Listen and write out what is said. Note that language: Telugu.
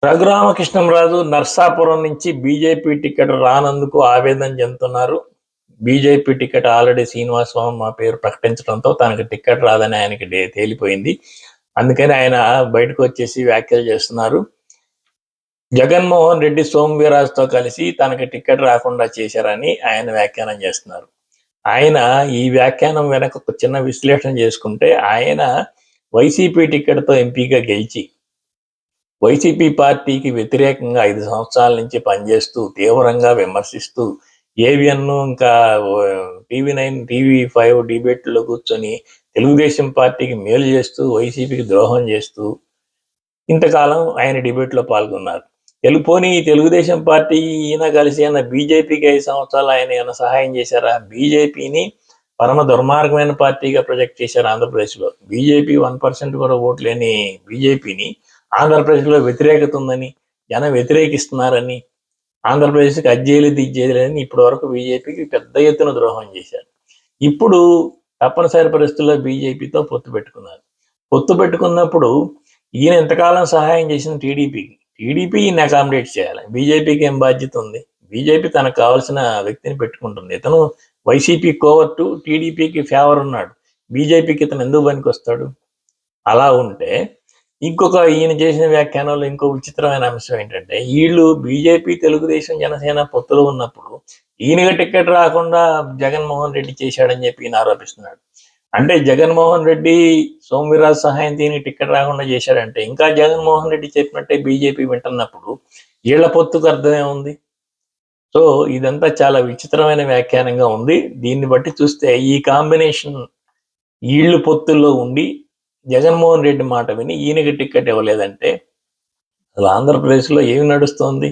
రఘురామకృష్ణంరాజు నర్సాపురం నుంచి బీజేపీ టికెట్ రానందుకు ఆవేదన చెందుతున్నారు. బీజేపీ టికెట్ ఆల్రెడీ శ్రీనివాసరావు మా పేరు ప్రకటించడంతో తనకు టికెట్ రాదని ఆయనకి తేలిపోయింది. అందుకని ఆయన బయటకు వచ్చేసి వ్యాఖ్యలు చేస్తున్నారు. జగన్మోహన్ రెడ్డి సోమవీరాజుతో కలిసి తనకి టికెట్ రాకుండా చేశారని ఆయన వ్యాఖ్యానం చేస్తున్నారు. ఆయన ఈ వ్యాఖ్యానం వెనక ఒక చిన్న విశ్లేషణ చేసుకుంటే, ఆయన వైసీపీ టికెట్తో ఎంపీగా గెలిచి వైసీపీ పార్టీకి వ్యతిరేకంగా 5 సంవత్సరాల నుంచి పనిచేస్తూ తీవ్రంగా విమర్శిస్తూ ఏవిఎన్ ఇంకా టీవీ9 టీవీ5 డిబేట్లో కూర్చొని తెలుగుదేశం పార్టీకి మేలు చేస్తూ వైసీపీకి ద్రోహం చేస్తూ ఇంతకాలం ఆయన డిబేట్లో పాల్గొన్నారు. పోనీ తెలుగుదేశం పార్టీ ఈయన కలిసి అన్న బీజేపీకి 5 సంవత్సరాలు ఆయన ఏమైనా సహాయం చేశారా? బీజేపీని పరమ దుర్మార్గమైన పార్టీగా ప్రొజెక్ట్ చేశారు ఆంధ్రప్రదేశ్లో. బీజేపీ 1% కూడా ఓటు లేని బీజేపీని ఆంధ్రప్రదేశ్లో వ్యతిరేకత ఉందని, జనం వ్యతిరేకిస్తున్నారని, ఆంధ్రప్రదేశ్కి అజ్జేయలేదు ఇజ్జేయలేదని ఇప్పటి వరకు బీజేపీకి పెద్ద ఎత్తున ద్రోహం చేశారు. ఇప్పుడు తప్పనిసరి పరిస్థితుల్లో బీజేపీతో పొత్తు పెట్టుకున్నారు. పొత్తు పెట్టుకున్నప్పుడు ఈయన ఎంతకాలం సహాయం చేసిన టీడీపీకి ఈయన అకామిడేట్ చేయాలి. బీజేపీకి ఏం బాధ్యత ఉంది? బీజేపీ తనకు కావాల్సిన వ్యక్తిని పెట్టుకుంటుంది. ఇతను వైసీపీ కోవర్టు, టీడీపీకి ఫేవర్ ఉన్నాడు. బీజేపీకి ఇతను ఎందుకు పనికి వస్తాడు? అలా ఉంటే ఈయన చేసిన వ్యాఖ్యానంలో ఇంకో విచిత్రమైన అంశం ఏంటంటే, వీళ్ళు బీజేపీ, తెలుగుదేశం, జనసేన పొత్తులు ఉన్నప్పుడు ఈయనగా టికెట్ రాకుండా జగన్మోహన్ రెడ్డి చేశాడని చెప్పి ఈయన ఆరోపిస్తున్నాడు. అంటే జగన్మోహన్ రెడ్డి సోమవీరాజు సహాయంతో ఈయన టికెట్ రాకుండా చేశాడంటే, ఇంకా జగన్మోహన్ రెడ్డి చెప్పినట్టే బీజేపీ వింటున్నప్పుడు వీళ్ళ పొత్తుకు అర్థమే ఉంది. సో ఇదంతా చాలా విచిత్రమైన వ్యాఖ్యానంగా ఉంది. దీన్ని బట్టి చూస్తే ఈ కాంబినేషన్ వీళ్ళు పొత్తుల్లో ఉండి జగన్మోహన్ రెడ్డి మాట విని ఈయనకి టికెట్ ఇవ్వలేదంటే అసలు ఆంధ్రప్రదేశ్లో ఏమి నడుస్తోంది?